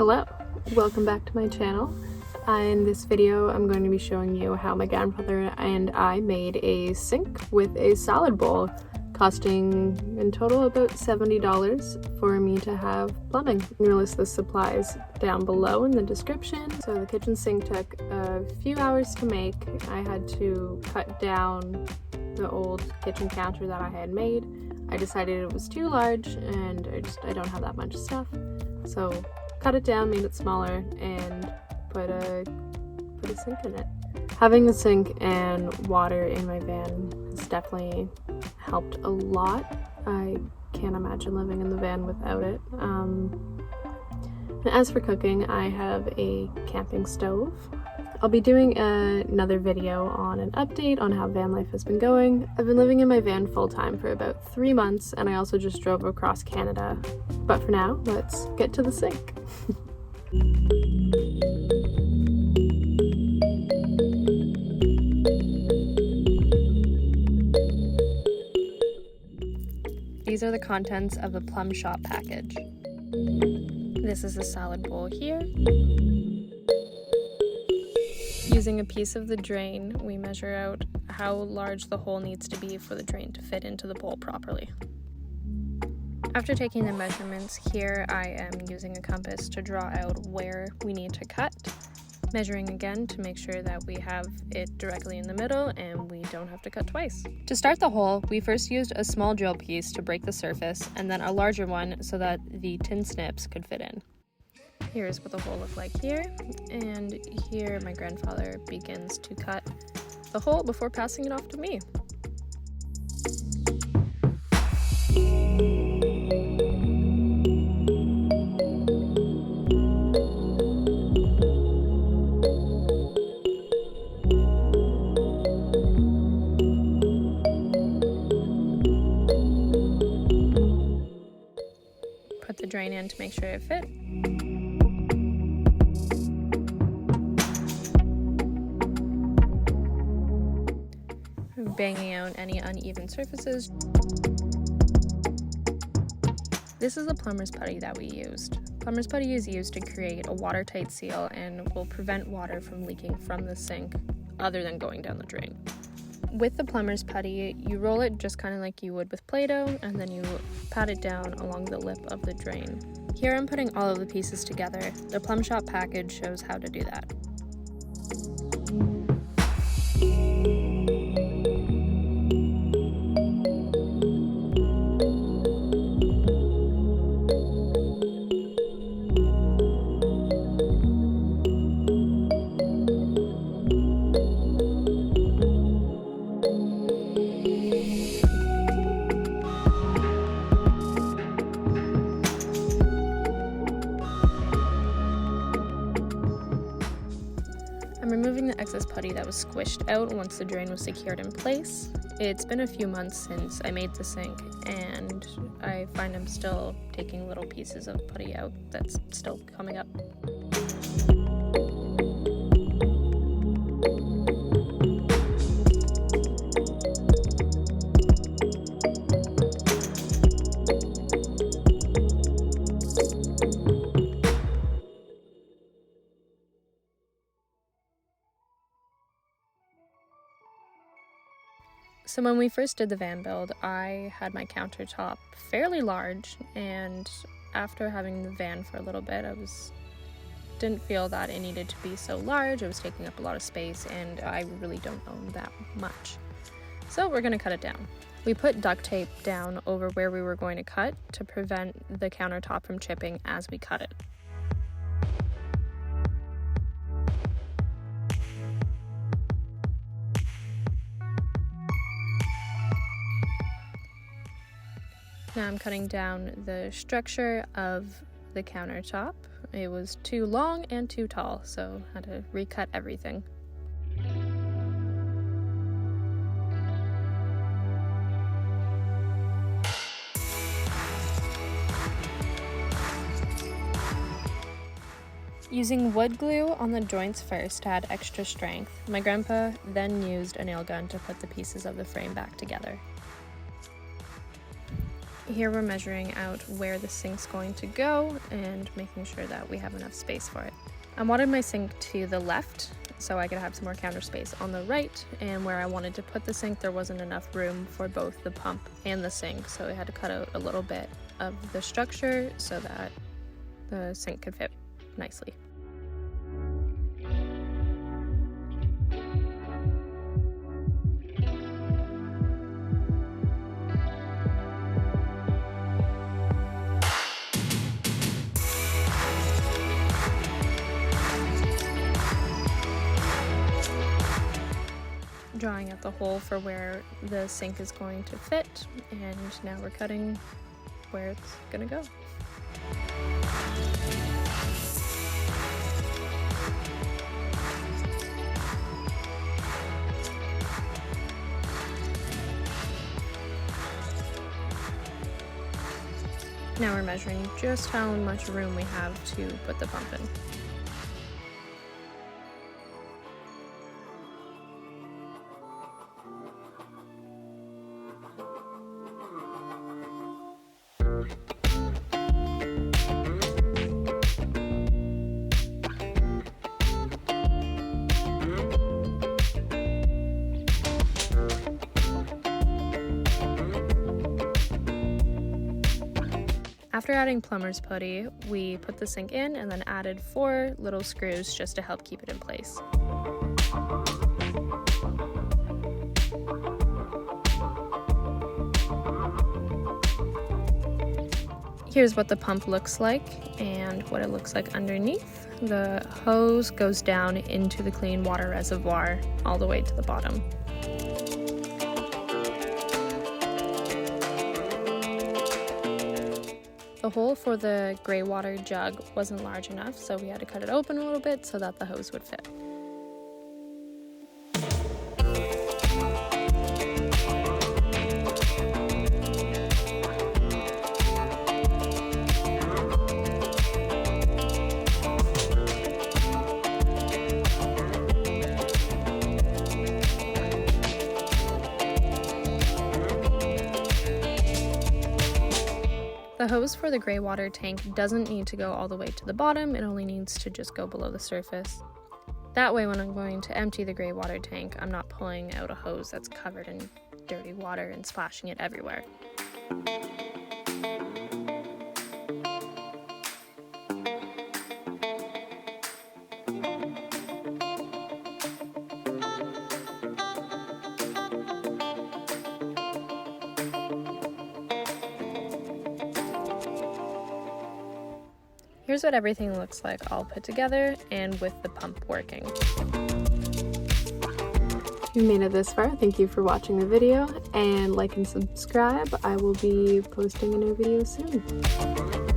Hello, welcome back to my channel. In this video I'm going to be showing you how my grandfather and I made a sink with a salad bowl, costing in total about $70 for me to have plumbing. I'm going to list the supplies down below in the description. So the kitchen sink took a few hours to make. I had to cut down the old kitchen counter that I had made. I decided it was too large and I don't have that much stuff, so cut it down, made it smaller, and put a sink in it. Having a sink and water in my van has definitely helped a lot. I can't imagine living in the van without it. And as for cooking, I have a camping stove. I'll be doing another video on an update on how van life has been going. I've been living in my van full-time for about 3 months, and I also just drove across Canada. But for now, let's get to the sink. These are the contents of the Plumb Shop package. This is the salad bowl here. Using a piece of the drain, we measure out how large the hole needs to be for the drain to fit into the bowl properly. After taking the measurements, here I am using a compass to draw out where we need to cut, measuring again to make sure that we have it directly in the middle and we don't have to cut twice. To start the hole, we first used a small drill piece to break the surface and then a larger one so that the tin snips could fit in. Here's what the hole looked like here, and here my grandfather begins to cut the hole before passing it off to me. Put the drain in to make sure it fit. Banging out any uneven surfaces. This is a plumber's putty that we used. Plumber's putty is used to create a watertight seal and will prevent water from leaking from the sink other than going down the drain. With the plumber's putty, you roll it just kind of like you would with Play-Doh, and then you pat it down along the lip of the drain. Here I'm putting all of the pieces together. The Plumb Shop package shows how to do that. I'm removing the excess putty that was squished out once the drain was secured in place. It's been a few months since I made the sink, and I find I'm still taking little pieces of putty out that's still coming up. So when we first did the van build, I had my countertop fairly large, and after having the van for a little bit, didn't feel that it needed to be so large. It was taking up a lot of space, and I really don't own that much. So we're going to cut it down. We put duct tape down over where we were going to cut to prevent the countertop from chipping as we cut it. Now I'm cutting down the structure of the countertop. It was too long and too tall, so I had to recut everything. Using wood glue on the joints first to add extra strength, my grandpa then used a nail gun to put the pieces of the frame back together. Here we're measuring out where the sink's going to go and making sure that we have enough space for it. I wanted my sink to the left so I could have some more counter space on the right, and where I wanted to put the sink there wasn't enough room for both the pump and the sink, so I had to cut out a little bit of the structure so that the sink could fit nicely. Drawing out the hole for where the sink is going to fit, and now we're cutting where it's gonna go. Now we're measuring just how much room we have to put the pump in. After adding Plumbers Putty, we put the sink in and then added 4 little screws just to help keep it in place. Here's what the pump looks like and what it looks like underneath. The hose goes down into the clean water reservoir all the way to the bottom. The hole for the gray water jug wasn't large enough, so we had to cut it open a little bit so that the hose would fit. The hose for the gray water tank doesn't need to go all the way to the bottom, it only needs to just go below the surface. That way when I'm going to empty the gray water tank, I'm not pulling out a hose that's covered in dirty water and splashing it everywhere. Here's what everything looks like all put together and with the pump working. If you made it this far, thank you for watching the video, and like and subscribe. I will be posting a new video soon.